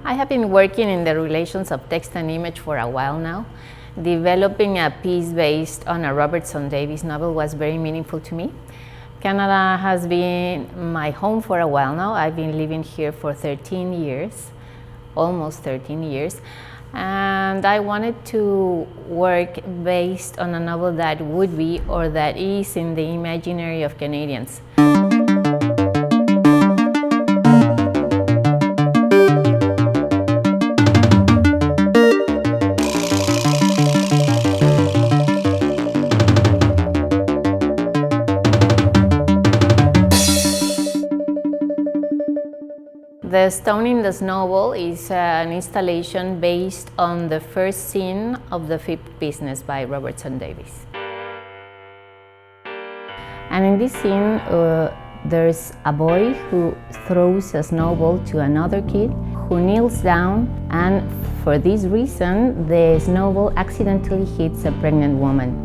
I have been working in the relations of text and image for a while now. Developing a piece based on a Robertson Davies novel was very meaningful to me. Canada has been my home for a while now. I've been living here for 13 years, almost 13 years. And I wanted to work based on a novel that would be or that is in the imaginary of Canadians. The Stone in the Snowball is an installation based on the first scene of The Fifth Business by Robertson Davies. And in this scene, there's a boy who throws a snowball to another kid who kneels down, and for this reason, the snowball accidentally hits a pregnant woman.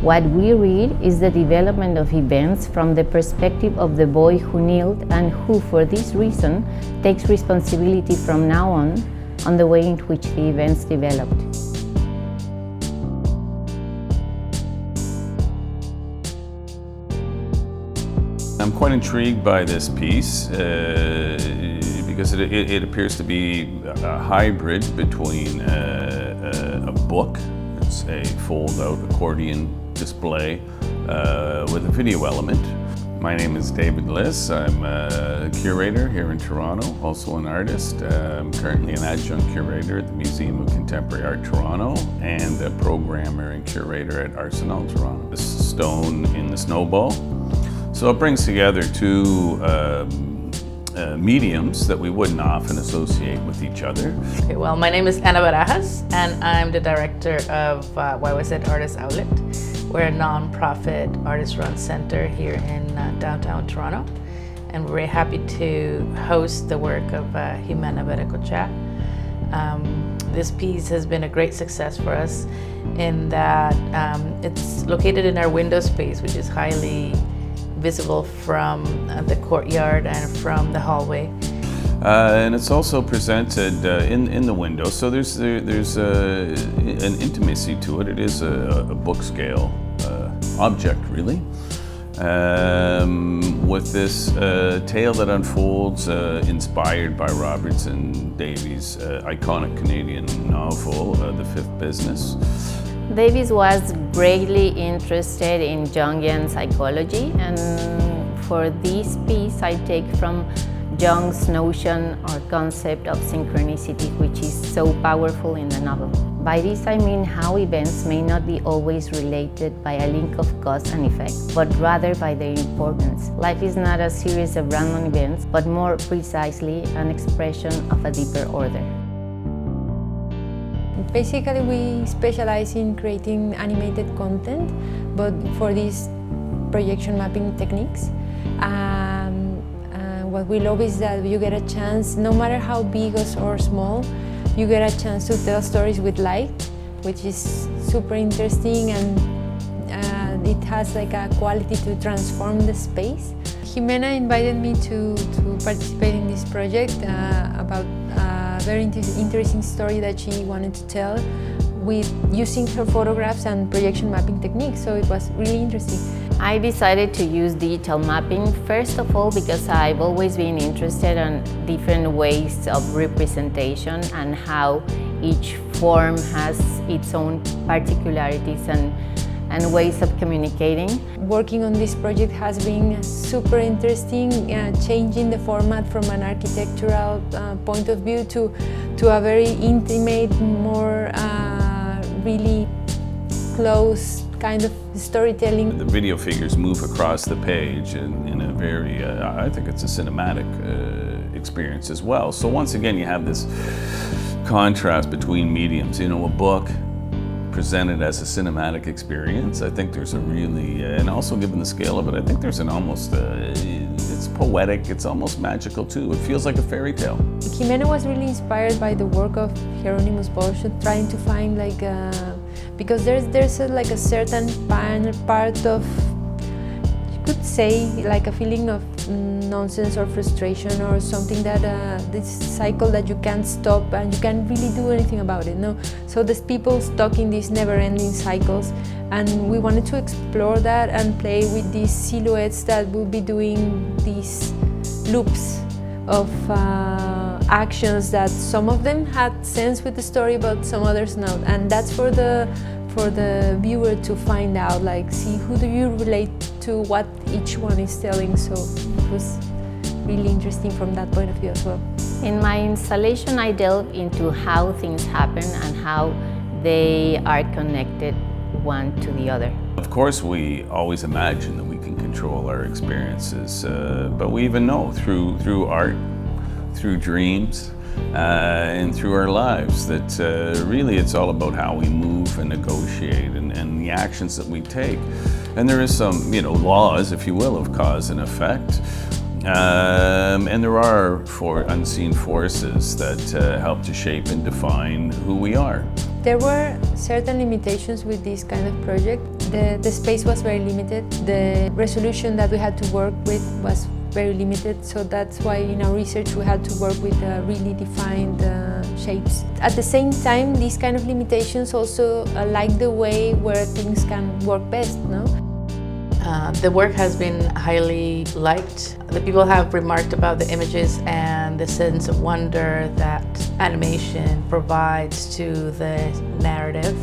What we read is the development of events from the perspective of the boy who kneeled and who, for this reason, takes responsibility from now on the way in which the events developed. I'm quite intrigued by this piece because it appears to be a hybrid between a book, it's a fold-out accordion display with a video element. My name is David Liss. I'm a curator here in Toronto, also an artist. I'm currently an adjunct curator at the Museum of Contemporary Art Toronto and a programmer and curator at Arsenal Toronto. The Stone in the Snowball. So it brings together two mediums that we wouldn't often associate with each other. Okay, well, my name is Ximena Berecochea, and I'm the director of YYZ Artist Outlet. We're a non-profit artist-run center here in downtown Toronto, and we're very happy to host the work of Ximena Berecochea. This piece has been a great success for us in that it's located in our window space, which is highly visible from the courtyard and from the hallway. And it's also presented in the window, so there's an intimacy to it. It is a book scale object, really, with this tale that unfolds inspired by Robertson Davies' iconic Canadian novel, The Fifth Business. Davies was greatly interested in Jungian psychology, and for this piece I take from Jung's notion or concept of synchronicity, which is so powerful in the novel. By this I mean how events may not be always related by a link of cause and effect, but rather by their importance. Life is not a series of random events, but more precisely an expression of a deeper order. Basically, we specialize in creating animated content, but for these projection mapping techniques. What we love is that you get a chance, no matter how big or small, you get a chance to tell stories with light, which is super interesting, and it has like a quality to transform the space. Ximena invited me to participate in this project about a very interesting story that she wanted to tell with using her photographs and projection mapping techniques, so it was really interesting. I decided to use digital mapping, first of all because I've always been interested in different ways of representation and how each form has its own particularities and ways of communicating. Working on this project has been super interesting, changing the format from an architectural point of view to a very intimate, more really close kind of storytelling. The video figures move across the page in a very, I think it's a cinematic experience as well. So once again, you have this contrast between mediums. You know, a book presented as a cinematic experience. I think there's a really, and also given the scale of it, I think there's an almost, it's poetic, it's almost magical too. It feels like a fairy tale. Ximena was really inspired by the work of Hieronymus Bosch, trying to find like, because there's like a certain part of, you could say, like a feeling of nonsense or frustration or something that this cycle that you can't stop and you can't really do anything about it. No, so there's people stuck in these never-ending cycles, and we wanted to explore that and play with these silhouettes that will be doing these loops of actions that some of them had sense with the story, but some others not, and that's for the viewer to find out, like, see who do you relate to, what each one is telling. So it was really interesting from that point of view as well. In my installation, I delve into how things happen and how they are connected one to the other. Of course, we always imagine that we can control our experiences, but we even know through art, through dreams, and through our lives that really it's all about how we move and negotiate and the actions that we take. And there is some, laws, if you will, of cause and effect. And there are unseen forces that help to shape and define who we are. There were certain limitations with this kind of project. The space was very limited. The resolution that we had to work with was very limited, so that's why in our research we had to work with really defined shapes. At the same time, these kind of limitations also like the way where things can work best, no? The work has been highly liked. The people have remarked about the images and the sense of wonder that animation provides to the narrative.